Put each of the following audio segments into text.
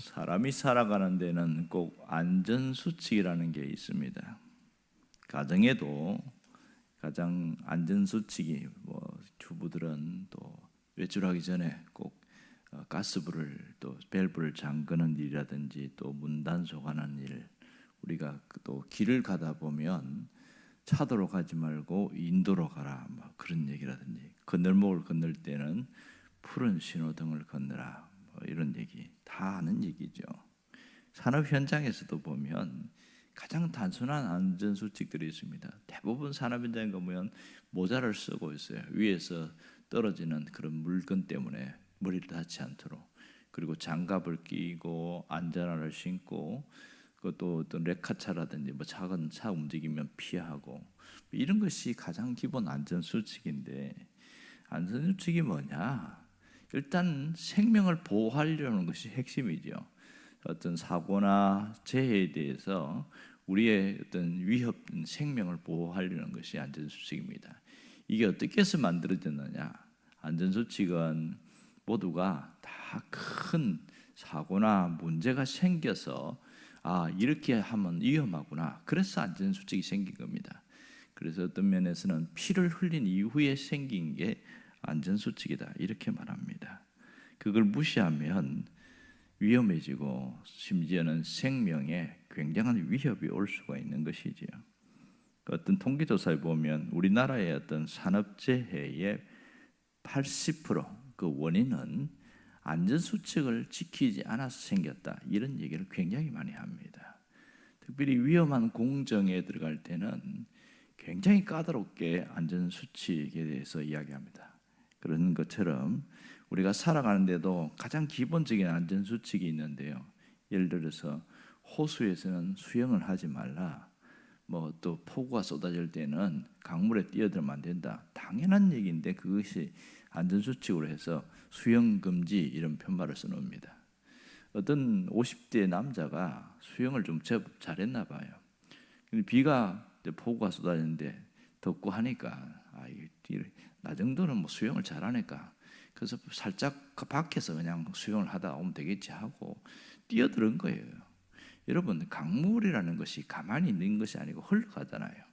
사람이 살아가는 데는 꼭 안전수칙이라는 게 있습니다. 가정에도 가장 안전수칙이 주부들은 또 외출하기 전에 꼭 가스불을 또 밸브를 잠그는 일이라든지 또 문단속하는 일, 우리가 또 길을 가다 보면 차도로 가지 말고 인도로 가라 그런 얘기라든지, 건널목을 건널 때는 푸른 신호등을 건너라 이런 얘기 다 아는 얘기죠. 산업 현장에서도 보면 가장 단순한 안전 수칙들이 있습니다. 대부분 산업 현장에 가보면 모자를 쓰고 있어요. 위에서 떨어지는 그런 물건 때문에 머리를 닿지 않도록. 그리고 장갑을 끼고 안전화를 신고, 그것도 어떤 레카차라든지 작은 차 움직이면 피하고, 이런 것이 가장 기본 안전 수칙인데, 안전 수칙이 뭐냐? 일단 생명을 보호하려는 것이 핵심이죠. 어떤 사고나 재해에 대해서 우리의 어떤 위협, 생명을 보호하려는 것이 안전수칙입니다. 이게 어떻게 해서 만들어졌느냐? 안전수칙은 모두가 다 큰 사고나 문제가 생겨서 이렇게 하면 위험하구나, 그래서 안전수칙이 생긴 겁니다. 그래서 어떤 면에서는 피를 흘린 이후에 생긴 게 안전수칙이다 이렇게 말합니다. 그걸 무시하면 위험해지고 심지어는 생명에 굉장한 위협이 올 수가 있는 것이지요. 어떤 통계조사에 보면 우리나라의 어떤 산업재해의 80%그 원인은 안전수칙을 지키지 않아서 생겼다, 이런 얘기를 굉장히 많이 합니다. 특별히 위험한 공정에 들어갈 때는 굉장히 까다롭게 안전수칙에 대해서 이야기합니다. 그런 것처럼 우리가 살아가는데도 가장 기본적인 안전수칙이 있는데요. 예를 들어서 호수에서는 수영을 하지 말라, 또 폭우가 쏟아질 때는 강물에 뛰어들면 안 된다, 당연한 얘기인데 그것이 안전수칙으로 해서 수영 금지 이런 편말을 써놓습니다. 어떤 50대 남자가 수영을 좀 제법 잘했나 봐요. 근데 폭우가 쏟아지는데 덥고 하니까 나 정도는 수영을 잘하니까 그래서 살짝 밖에서 그냥 수영을 하다 오면 되겠지 하고 뛰어드는 거예요. 여러분, 강물이라는 것이 가만히 있는 것이 아니고 흘러가잖아요.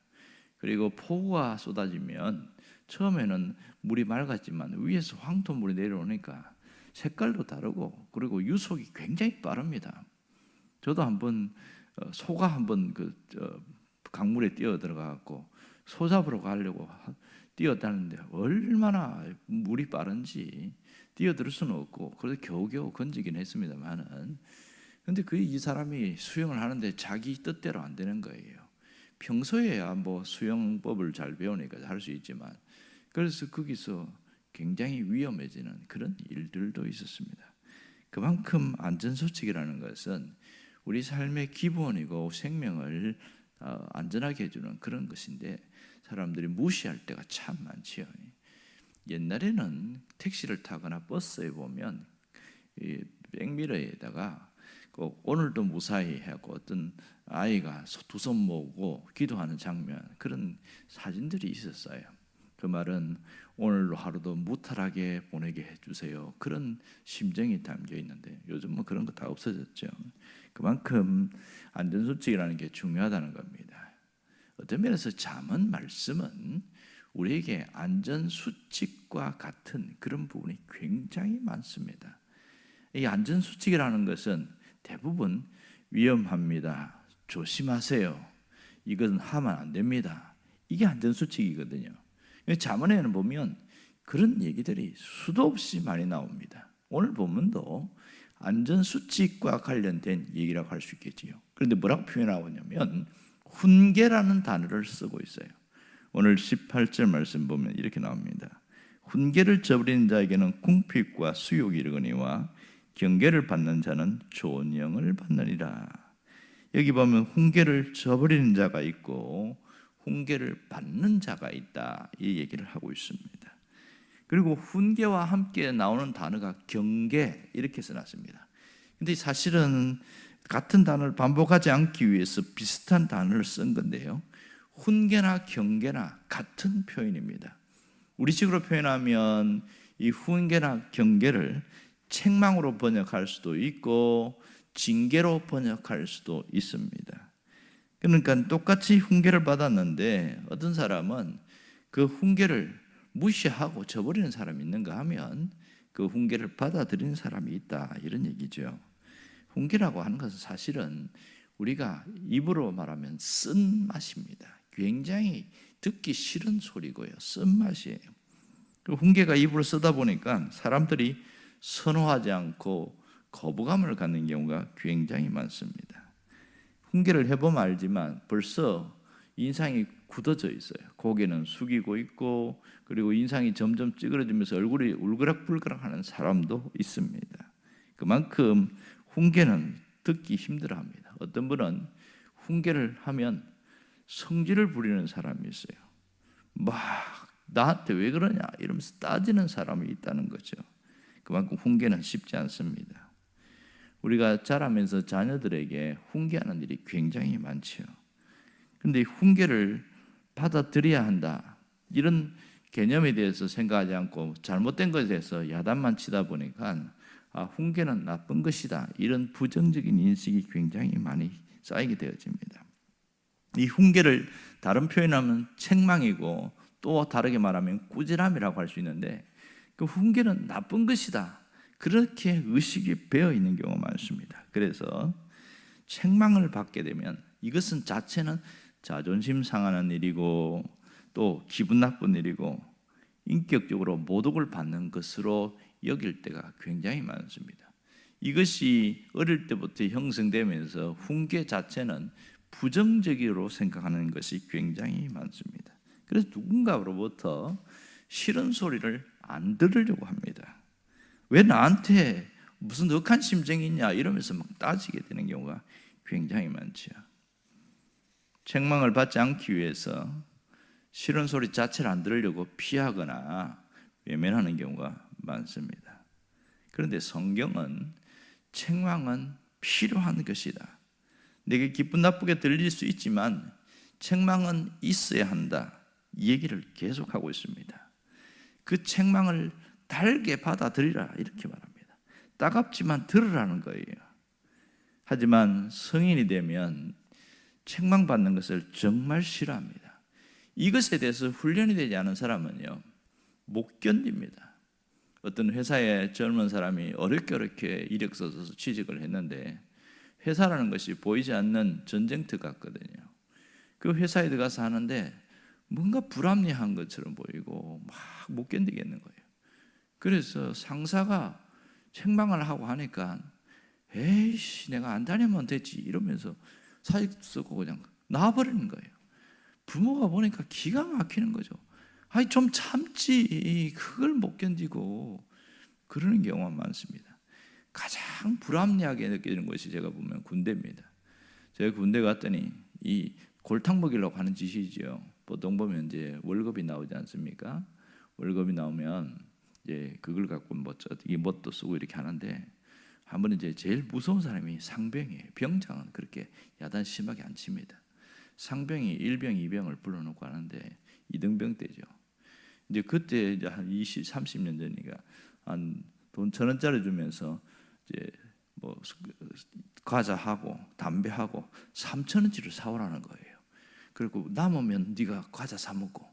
그리고 폭우가 쏟아지면 처음에는 물이 맑았지만 위에서 황토물이 내려오니까 색깔도 다르고, 그리고 유속이 굉장히 빠릅니다. 저도 한번 소가 한번 강물에 뛰어 들어가고 소 잡으러 가려고 뛰어다니는데 얼마나 물이 빠른지 뛰어들 수는 없고, 그래서 겨우겨우 건지긴 했습니다만은, 근데 이 사람이 수영을 하는데 자기 뜻대로 안 되는 거예요. 평소에야 수영법을 잘 배우니까 할 수 있지만, 그래서 거기서 굉장히 위험해지는 그런 일들도 있었습니다. 그만큼 안전수칙이라는 것은 우리 삶의 기본이고 생명을 안전하게 해주는 그런 것인데, 사람들이 무시할 때가 참 많지요. 옛날에는 택시를 타거나 버스에 보면 이 백미러에다가 꼭 오늘도 무사히 하고 어떤 아이가 두 손 모으고 기도하는 장면, 그런 사진들이 있었어요. 그 말은 오늘로 하루도 무탈하게 보내게 해주세요, 그런 심정이 담겨 있는데 요즘은 그런 거 다 없어졌죠. 그만큼 안전수칙이라는 게 중요하다는 겁니다. 어떤 면에서 잠언 말씀은 우리에게 안전수칙과 같은 그런 부분이 굉장히 많습니다. 이 안전수칙이라는 것은 대부분 위험합니다, 조심하세요, 이건 하면 안 됩니다, 이게 안전수칙이거든요. 잠언에는 보면 그런 얘기들이 수도 없이 많이 나옵니다. 오늘 본문도 안전수칙과 관련된 얘기라고 할 수 있겠지요. 그런데 뭐라고 표현하고 있냐면 훈계라는 단어를 쓰고 있어요. 오늘 18절 말씀 보면 이렇게 나옵니다. 훈계를 저버리는 자에게는 궁핍과 수욕이 이르거니와 경계를 받는 자는 좋은 영을 받느니라. 여기 보면 훈계를 저버리는 자가 있고 훈계를 받는 자가 있다, 이 얘기를 하고 있습니다. 그리고 훈계와 함께 나오는 단어가 경계, 이렇게 써놨습니다. 근데 사실은 같은 단어를 반복하지 않기 위해서 비슷한 단어를 쓴 건데요, 훈계나 경계나 같은 표현입니다. 우리식으로 표현하면 이 훈계나 경계를 책망으로 번역할 수도 있고 징계로 번역할 수도 있습니다. 그러니까 똑같이 훈계를 받았는데 어떤 사람은 그 훈계를 무시하고 저버리는 사람이 있는가 하면 그 훈계를 받아들이는 사람이 있다, 이런 얘기죠. 훈계라고 하는 것은 사실은 우리가 입으로 말하면 쓴맛입니다. 굉장히 듣기 싫은 소리고요, 쓴맛이에요. 그 훈계가 입으로 쓰다 보니까 사람들이 선호하지 않고 거부감을 갖는 경우가 굉장히 많습니다. 훈계를 해보면 알지만 벌써 인상이 굳어져 있어요. 고개는 숙이고 있고, 그리고 인상이 점점 찌그러지면서 얼굴이 울그락불그락하는 사람도 있습니다. 그만큼 훈계는 듣기 힘들어합니다. 어떤 분은 훈계를 하면 성질을 부리는 사람이 있어요. 막 나한테 왜 그러냐 이러면서 따지는 사람이 있다는 거죠. 그만큼 훈계는 쉽지 않습니다. 우리가 자라면서 자녀들에게 훈계하는 일이 굉장히 많죠. 그런데 훈계를 받아들여야 한다, 이런 개념에 대해서 생각하지 않고 잘못된 것에 대해서 야단만 치다 보니까 훈계는 나쁜 것이다, 이런 부정적인 인식이 굉장히 많이 쌓이게 되어집니다. 이 훈계를 다른 표현하면 책망이고, 또 다르게 말하면 꾸지람이라고 할 수 있는데, 그 훈계는 나쁜 것이다, 그렇게 의식이 배어 있는 경우가 많습니다. 그래서 책망을 받게 되면 이것은 자체는 자존심 상하는 일이고, 또 기분 나쁜 일이고, 인격적으로 모독을 받는 것으로 여길 때가 굉장히 많습니다. 이것이 어릴 때부터 형성되면서 훈계 자체는 부정적으로 생각하는 것이 굉장히 많습니다. 그래서 누군가로부터 싫은 소리를 안 들으려고 합니다. 왜 나한테 무슨 억한 심정이 있냐 이러면서 막 따지게 되는 경우가 굉장히 많죠. 책망을 받지 않기 위해서 싫은 소리 자체를 안 들으려고 피하거나 외면하는 경우가 많습니다. 그런데 성경은 책망은 필요한 것이다, 내게 기분 나쁘게 들릴 수 있지만 책망은 있어야 한다, 이 얘기를 계속하고 있습니다. 그 책망을 달게 받아들이라, 이렇게 말합니다. 따갑지만 들으라는 거예요. 하지만 성인이 되면 책망받는 것을 정말 싫어합니다. 이것에 대해서 훈련이 되지 않은 사람은요, 못 견딥니다. 어떤 회사에 젊은 사람이 어렵게 이력서 써서 취직을 했는데, 회사라는 것이 보이지 않는 전쟁터 같거든요. 그 회사에 들어가서 하는데 뭔가 불합리한 것처럼 보이고 막 못 견디겠는 거예요. 그래서 상사가 책망을 하고 하니까 에이씨 내가 안 다니면 되지 이러면서 사직도 쓰고 그냥 나와버리는 거예요. 부모가 보니까 기가 막히는 거죠. 아니 좀 참지, 그걸 못 견디고 그러는 경우가 많습니다. 가장 불합리하게 느끼는 것이 제가 보면 군대입니다. 제가 군대 갔더니 이 골탕 먹이려고 하는 짓이죠. 보통 보면 이제 월급이 나오지 않습니까? 월급이 나오면 이제 그걸 갖고 이 뭣도 쓰고 이렇게 하는데, 한 번은 이제 제일 무서운 사람이 상병이에요. 병장은 그렇게 야단 심하게 안 칩니다. 상병이 1병, 2병을 불러놓고 하는데 2등병 때죠. 이제 그때 이제 한 20, 30년 전이니까 한 돈 1,000원짜리 주면서 이제 뭐 과자하고 담배하고 3,000원치를 사오라는 거예요. 그리고 남으면 네가 과자 사 먹고,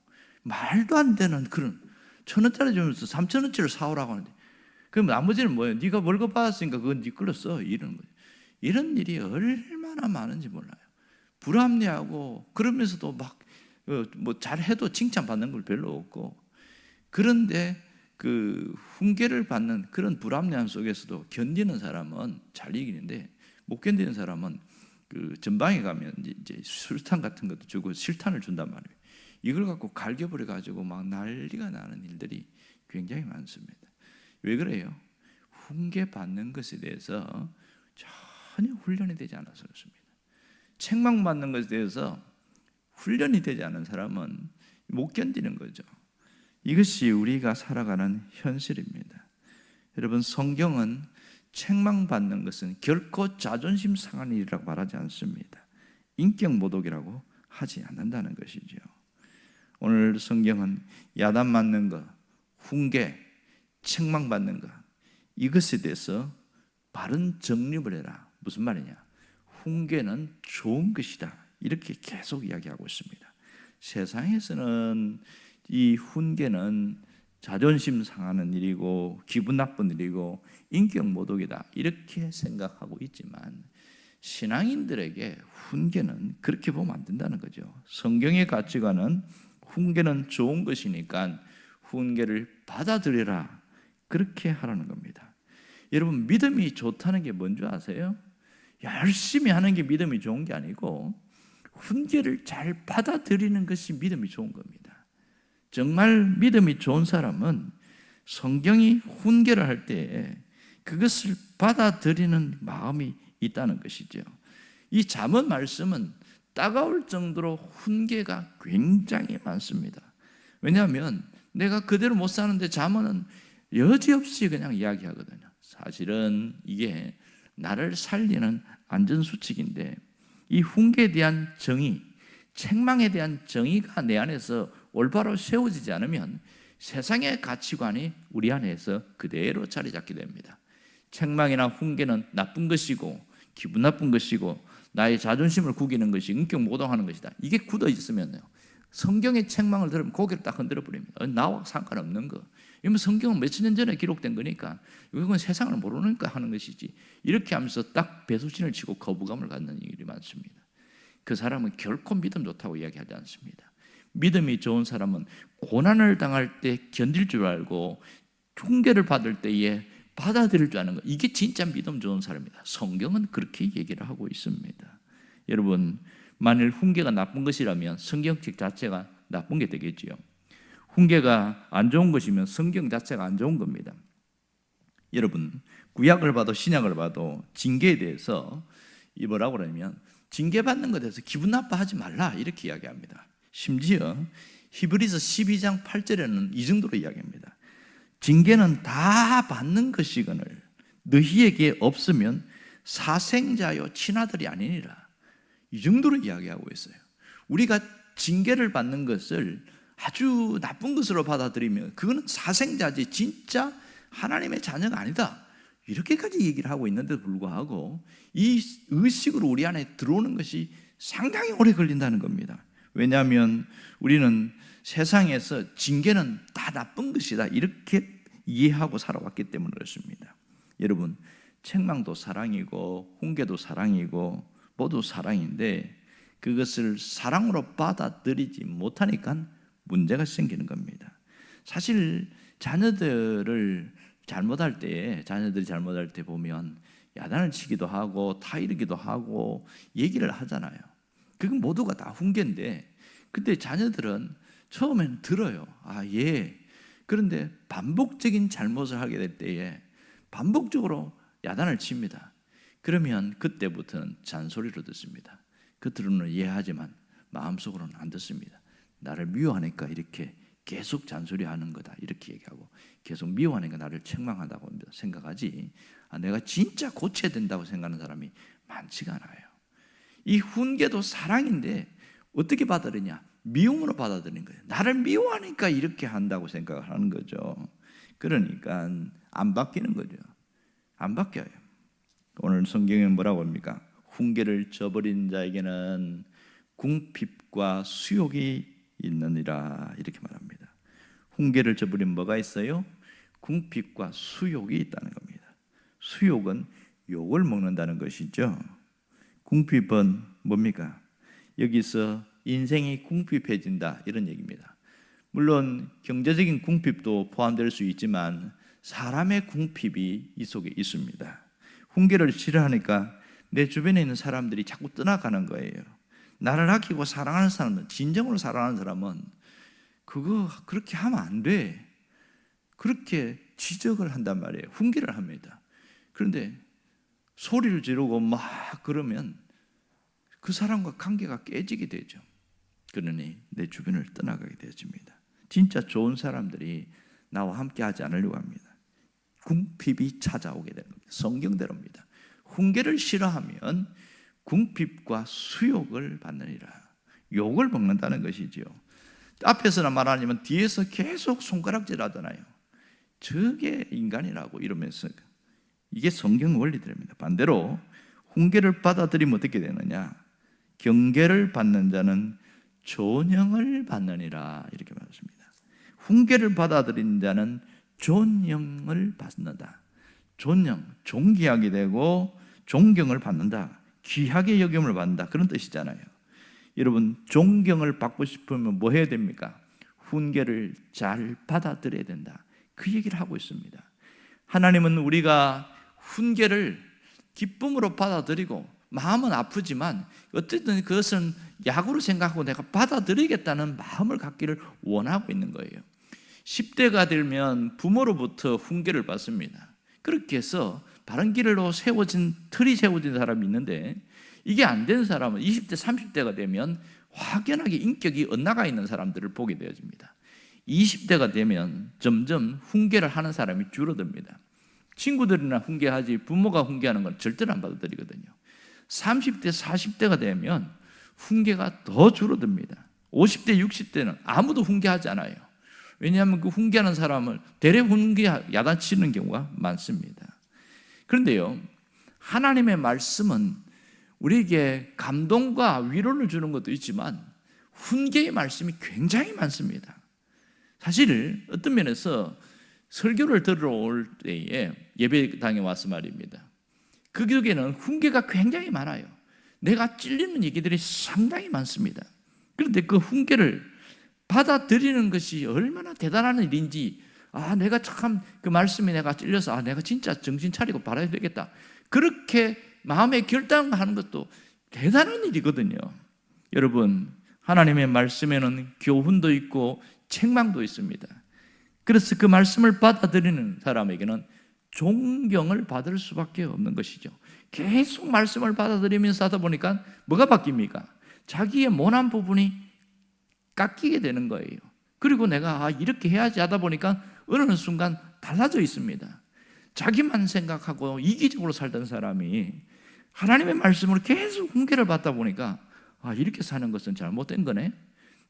말도 안 되는 그런 1,000원짜리 주면서 3,000원치를 사오라고 하는데, 그럼 나머지는 뭐예요? 네가 월급 받았으니까 그건 네 걸로 써, 이러는 거예요. 이런 일이 얼마나 많은지 몰라요. 불합리하고, 그러면서도 막 뭐 잘해도 칭찬받는 걸 별로 없고, 그런데 그 훈계를 받는 그런 불합리함 속에서도 견디는 사람은 잘 이기는데, 못 견디는 사람은 그 전방에 가면 이제 술탄 같은 것도 주고 실탄을 준단 말이에요. 이걸 갖고 갈겨버려 가지고 막 난리가 나는 일들이 굉장히 많습니다. 왜 그래요? 훈계 받는 것에 대해서 전혀 훈련이 되지 않아서 그렇습니다. 책망받는 것에 대해서 훈련이 되지 않은 사람은 못 견디는 거죠. 이것이 우리가 살아가는 현실입니다. 여러분, 성경은 책망받는 것은 결코 자존심 상한 일이라고 말하지 않습니다. 인격 모독이라고 하지 않는다는 것이죠. 오늘 성경은 야단 맞는 것, 훈계, 책망받는 것, 이것에 대해서 바른 정립을 해라, 무슨 말이냐? 훈계는 좋은 것이다. 이렇게 계속 이야기하고 있습니다. 세상에서는 이 훈계는 자존심 상하는 일이고 기분 나쁜 일이고 인격 모독이다 이렇게 생각하고 있지만 신앙인들에게 훈계는 그렇게 보면 안 된다는 거죠. 성경의 가치관은 훈계는 좋은 것이니까 훈계를 받아들여라 그렇게 하라는 겁니다. 여러분 믿음이 좋다는 게 뭔지 아세요? 열심히 하는 게 믿음이 좋은 게 아니고 훈계를 잘 받아들이는 것이 믿음이 좋은 겁니다. 정말 믿음이 좋은 사람은 성경이 훈계를 할 때 그것을 받아들이는 마음이 있다는 것이죠. 이 잠언 말씀은 따가울 정도로 훈계가 굉장히 많습니다. 왜냐하면 내가 그대로 못 사는데 잠언은 여지없이 그냥 이야기하거든요. 사실은 이게 나를 살리는 안전수칙인데 이 훈계에 대한 정의, 책망에 대한 정의가 내 안에서 올바로 세워지지 않으면 세상의 가치관이 우리 안에서 그대로 자리 잡게 됩니다. 책망이나 훈계는 나쁜 것이고 기분 나쁜 것이고 나의 자존심을 구기는 것이 인격 모독하는 것이다. 이게 굳어 있으면요. 성경의 책망을 들으면 고개를 딱 흔들어 버립니다. 나와 상관없는 거. 이건 성경은 몇천 년 전에 기록된 거니까 이건 세상을 모르니까 하는 것이지. 이렇게 하면서 딱 배수진을 치고 거부감을 갖는 일이 많습니다. 그 사람은 결코 믿음 좋다고 이야기하지 않습니다. 믿음이 좋은 사람은 고난을 당할 때 견딜 줄 알고 훈계를 받을 때에 받아들일 줄 아는 것. 이게 진짜 믿음 좋은 사람입니다. 성경은 그렇게 얘기를 하고 있습니다. 여러분 만일 훈계가 나쁜 것이라면 성경책 자체가 나쁜 게 되겠지요. 훈계가 안 좋은 것이면 성경 자체가 안 좋은 겁니다. 여러분 구약을 봐도 신약을 봐도 징계에 대해서 이 뭐라고 그러냐면 징계받는 것에 대해서 기분 나빠하지 말라 이렇게 이야기합니다. 심지어 히브리서 12장 8절에는 이 정도로 이야기합니다. 징계는 다 받는 것이거늘 너희에게 없으면 사생자요 친아들이 아니니라. 이 정도로 이야기하고 있어요. 우리가 징계를 받는 것을 아주 나쁜 것으로 받아들이면 그거는 사생자지 진짜 하나님의 자녀가 아니다. 이렇게까지 얘기를 하고 있는데도 불구하고 이 의식으로 우리 안에 들어오는 것이 상당히 오래 걸린다는 겁니다. 왜냐하면 우리는 세상에서 징계는 다 나쁜 것이다 이렇게 이해하고 살아왔기 때문에 그렇습니다. 여러분 책망도 사랑이고 훈계도 사랑이고 모두 사랑인데 그것을 사랑으로 받아들이지 못하니까 문제가 생기는 겁니다. 사실 자녀들이 잘못할 때 보면 야단을 치기도 하고 타이르기도 하고 얘기를 하잖아요. 그건 모두가 다 훈계인데 근데 자녀들은 처음에는 들어요. 아, 예. 그런데 반복적인 잘못을 하게 될 때에 반복적으로 야단을 칩니다. 그러면 그때부터는 잔소리로 듣습니다. 겉으로는 이해하지만 마음속으로는 안 듣습니다. 나를 미워하니까 이렇게 계속 잔소리하는 거다 이렇게 얘기하고 계속 미워하니까 나를 책망한다고 생각하지 내가 진짜 고쳐야 된다고 생각하는 사람이 많지가 않아요. 이 훈계도 사랑인데 어떻게 받아들이냐? 미움으로 받아들이는 거예요. 나를 미워하니까 이렇게 한다고 생각을 하는 거죠. 그러니까 안 바뀌는 거죠. 안 바뀌어요. 오늘 성경은 뭐라고 합니까? 훈계를 저버린 자에게는 궁핍과 수욕이 있느니라 이렇게 말합니다. 훈계를 저버리면 뭐가 있어요? 궁핍과 수욕이 있다는 겁니다. 수욕은 욕을 먹는다는 것이죠. 궁핍은 뭡니까? 여기서 인생이 궁핍해진다 이런 얘기입니다. 물론 경제적인 궁핍도 포함될 수 있지만 사람의 궁핍이 이 속에 있습니다. 훈계를 싫어하니까 내 주변에 있는 사람들이 자꾸 떠나가는 거예요. 나를 아끼고 사랑하는 사람은 진정으로 사랑하는 사람은 그거 그렇게 하면 안 돼. 그렇게 지적을 한단 말이에요. 훈계를 합니다. 그런데 소리를 지르고 막 그러면 그 사람과 관계가 깨지게 되죠. 그러니 내 주변을 떠나가게 되어집니다. 진짜 좋은 사람들이 나와 함께 하지 않으려고 합니다. 궁핍이 찾아오게 되는 겁니다. 성경대로입니다. 훈계를 싫어하면 궁핍과 수욕을 받느니라. 욕을 먹는다는 것이죠. 앞에서는 말하냐면 뒤에서 계속 손가락질 하잖아요. 저게 인간이라고 이러면서 이게 성경 원리들입니다. 반대로 훈계를 받아들이면 어떻게 되느냐? 경계를 받는 자는 존영을 받느니라 이렇게 말했습니다. 훈계를 받아들이는 자는 존영을 받는다. 존영, 존귀하게 되고 존경을 받는다. 귀하게 여김을 받는다. 그런 뜻이잖아요. 여러분, 존경을 받고 싶으면 뭐 해야 됩니까? 훈계를 잘 받아들여야 된다. 그 얘기를 하고 있습니다. 하나님은 우리가 훈계를 기쁨으로 받아들이고 마음은 아프지만 어쨌든 그것은 약으로 생각하고 내가 받아들이겠다는 마음을 갖기를 원하고 있는 거예요. 10대가 되면 부모로부터 훈계를 받습니다. 그렇게 해서 바른 길로 세워진 틀이 세워진 사람이 있는데 이게 안 된 사람은 20대, 30대가 되면 확연하게 인격이 엇나가 있는 사람들을 보게 되어집니다. 20대가 되면 점점 훈계를 하는 사람이 줄어듭니다. 친구들이나 훈계하지 부모가 훈계하는 건 절대로 안 받아들이거든요. 30대, 40대가 되면 훈계가 더 줄어듭니다. 50대, 60대는 아무도 훈계하지 않아요. 왜냐하면 그 훈계하는 사람을 대래 훈계 야단치는 경우가 많습니다. 그런데요, 하나님의 말씀은 우리에게 감동과 위로를 주는 것도 있지만 훈계의 말씀이 굉장히 많습니다. 사실 어떤 면에서 설교를 들으러 올 때에 예배당에 와서 말입니다. 그 교회는 훈계가 굉장히 많아요. 내가 찔리는 얘기들이 상당히 많습니다. 그런데 그 훈계를 받아들이는 것이 얼마나 대단한 일인지, 내가 참 그 말씀에 내가 찔려서 내가 진짜 정신 차리고 바라야 되겠다, 그렇게 마음에 결단하는 것도 대단한 일이거든요. 여러분, 하나님의 말씀에는 교훈도 있고 책망도 있습니다. 그래서 그 말씀을 받아들이는 사람에게는 존경을 받을 수밖에 없는 것이죠. 계속 말씀을 받아들이면서 하다 보니까 뭐가 바뀝니까? 자기의 모난 부분이 깎이게 되는 거예요. 그리고 내가 이렇게 해야지 하다 보니까 어느 순간 달라져 있습니다. 자기만 생각하고 이기적으로 살던 사람이 하나님의 말씀으로 계속 훈계를 받다 보니까 이렇게 사는 것은 잘못된 거네,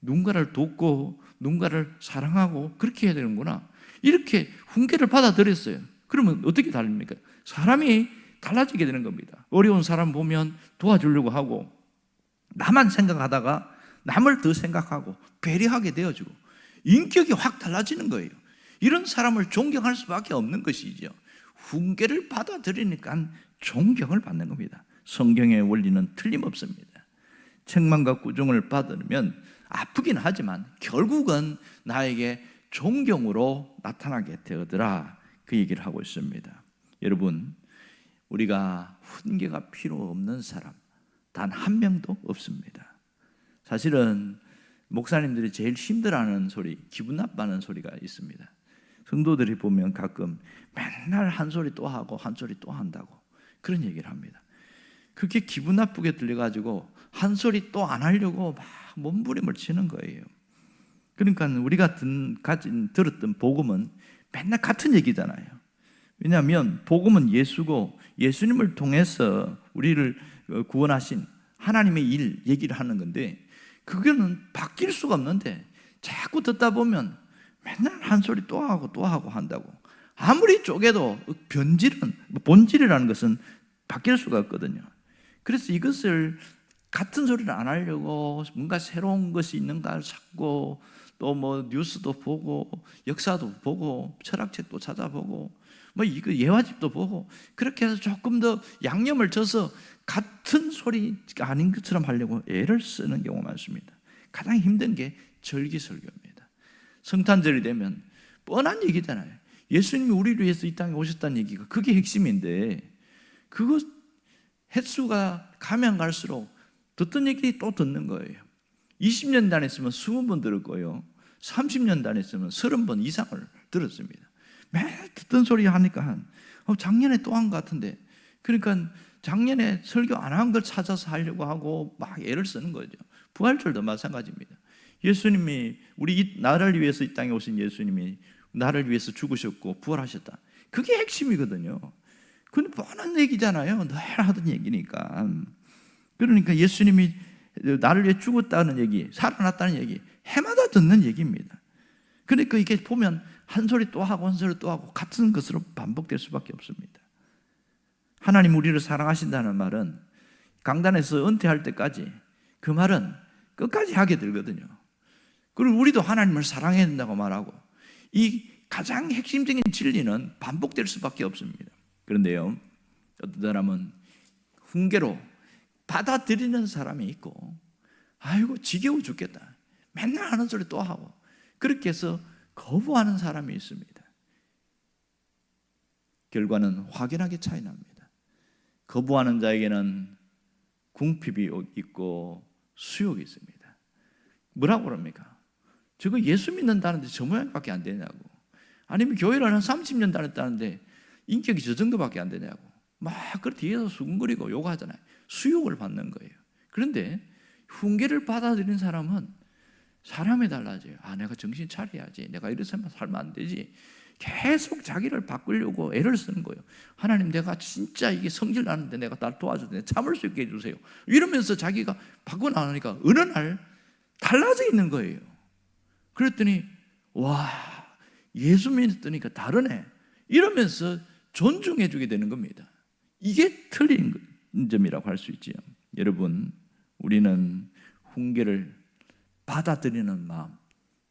누군가를 돕고 누군가를 사랑하고 그렇게 해야 되는구나, 이렇게 훈계를 받아들였어요. 그러면 어떻게 달립니까? 사람이 달라지게 되는 겁니다. 어려운 사람 보면 도와주려고 하고, 나만 생각하다가 남을 더 생각하고 배려하게 되어지고 인격이 확 달라지는 거예요. 이런 사람을 존경할 수밖에 없는 것이죠. 훈계를 받아들이니까 존경을 받는 겁니다. 성경의 원리는 틀림없습니다. 책망과 꾸중을 받으면 아프긴 하지만 결국은 나에게 존경으로 나타나게 되더라, 그 얘기를 하고 있습니다. 여러분, 우리가 훈계가 필요 없는 사람 단 한 명도 없습니다. 사실은 목사님들이 제일 힘들어하는 소리, 기분 나빠하는 소리가 있습니다. 성도들이 보면 가끔 맨날 한 소리 또 하고 한 소리 또 한다고 그런 얘기를 합니다. 그렇게 기분 나쁘게 들려가지고 한 소리 또 안 하려고 막 몸부림을 치는 거예요. 그러니까 우리가 들었던 복음은 맨날 같은 얘기잖아요. 왜냐하면 복음은 예수고 예수님을 통해서 우리를 구원하신 하나님의 일 얘기를 하는 건데, 그거는 바뀔 수가 없는데 자꾸 듣다 보면 맨날 한 소리 또 하고 또 하고 한다고. 아무리 쪼개도 본질이라는 것은 바뀔 수가 없거든요. 그래서 이것을 같은 소리를 안 하려고 뭔가 새로운 것이 있는가를 찾고, 또 뭐 뉴스도 보고 역사도 보고 철학책도 찾아보고 뭐 이거 예화집도 보고, 그렇게 해서 조금 더 양념을 쳐서 같은 소리가 아닌 것처럼 하려고 애를 쓰는 경우가 많습니다. 가장 힘든 게 절기설교입니다. 성탄절이 되면 뻔한 얘기잖아요. 예수님이 우리를 위해서 이 땅에 오셨다는 얘기가 그게 핵심인데, 그거 횟수가 가면 갈수록 듣던 얘기 또 듣는 거예요. 20년 다녔으면 20번 들을 거예요. 30년 다녔으면 30번 이상을 들었습니다. 매일 듣던 소리 하니까 작년에 또 한 것 같은데, 그러니까 작년에 설교 안 한 걸 찾아서 하려고 하고 막 애를 쓰는 거죠. 부활절도 마찬가지입니다. 예수님이 나를 위해서 이 땅에 오신 예수님이 나를 위해서 죽으셨고 부활하셨다, 그게 핵심이거든요. 근데 뻔한 얘기잖아요. 늘 하던 얘기니까. 그러니까 예수님이 나를 위해 죽었다는 얘기, 살아났다는 얘기 해마다 듣는 얘기입니다. 그러니까 이게 보면 한 소리 또 하고 한 소리 또 하고 같은 것으로 반복될 수밖에 없습니다. 하나님 우리를 사랑하신다는 말은 강단에서 은퇴할 때까지 그 말은 끝까지 하게 되거든요. 그리고 우리도 하나님을 사랑해야 된다고 말하고, 이 가장 핵심적인 진리는 반복될 수밖에 없습니다. 그런데요, 어떤 사람은 훈계로 받아들이는 사람이 있고, 아이고 지겨워 죽겠다, 맨날 하는 소리 또 하고, 그렇게 해서 거부하는 사람이 있습니다. 결과는 확연하게 차이 납니다. 거부하는 자에게는 궁핍이 있고 수욕이 있습니다. 뭐라고 그럽니까? 저거 예수 믿는다는데 저 모양밖에 안 되냐고, 아니면 교회를 한 30년 다녔다는데 인격이 저 정도밖에 안 되냐고 막 그 뒤에서 수근거리고 욕하잖아요. 수욕을 받는 거예요. 그런데 훈계를 받아들인 사람은 사람이 달라져요. 아, 내가 정신 차려야지, 내가 이래서만 살면 안 되지, 계속 자기를 바꾸려고 애를 쓰는 거예요. 하나님, 내가 진짜 이게 성질 나는데 내가 날 도와주세요, 참을 수 있게 해주세요, 이러면서 자기가 바꾸고 나니까 어느 날 달라져 있는 거예요. 그랬더니 와, 예수 믿었더니까 다르네, 이러면서 존중해 주게 되는 겁니다. 이게 틀린 점이라고 할 수 있지요. 여러분, 우리는 훈계를 받아들이는 마음,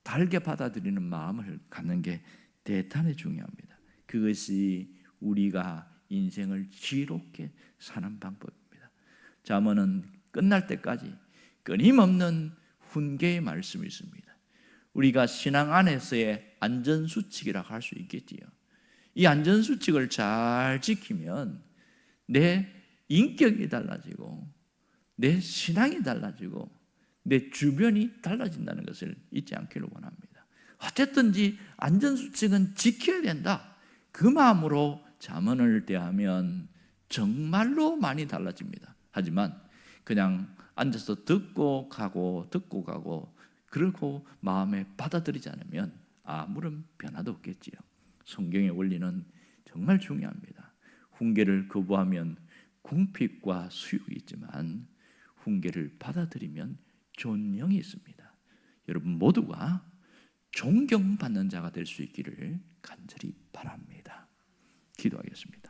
달게 받아들이는 마음을 갖는 게 대단히 중요합니다. 그것이 우리가 인생을 지혜롭게 사는 방법입니다. 잠언은 끝날 때까지 끊임없는 훈계의 말씀이 있습니다. 우리가 신앙 안에서의 안전수칙이라고 할 수 있겠지요. 이 안전수칙을 잘 지키면 내 인격이 달라지고 내 신앙이 달라지고 내 주변이 달라진다는 것을 잊지 않기를 원합니다. 어쨌든지 안전수칙은 지켜야 된다, 그 마음으로 잠언을 대하면 정말로 많이 달라집니다. 하지만 그냥 앉아서 듣고 가고 그러고 마음에 받아들이지 않으면 아무런 변화도 없겠지요. 성경의 원리는 정말 중요합니다. 훈계를 거부하면 궁핍과 수욕이 있지만 훈계를 받아들이면 존영이 있습니다. 여러분 모두가 존경받는 자가 될 수 있기를 간절히 바랍니다. 기도하겠습니다.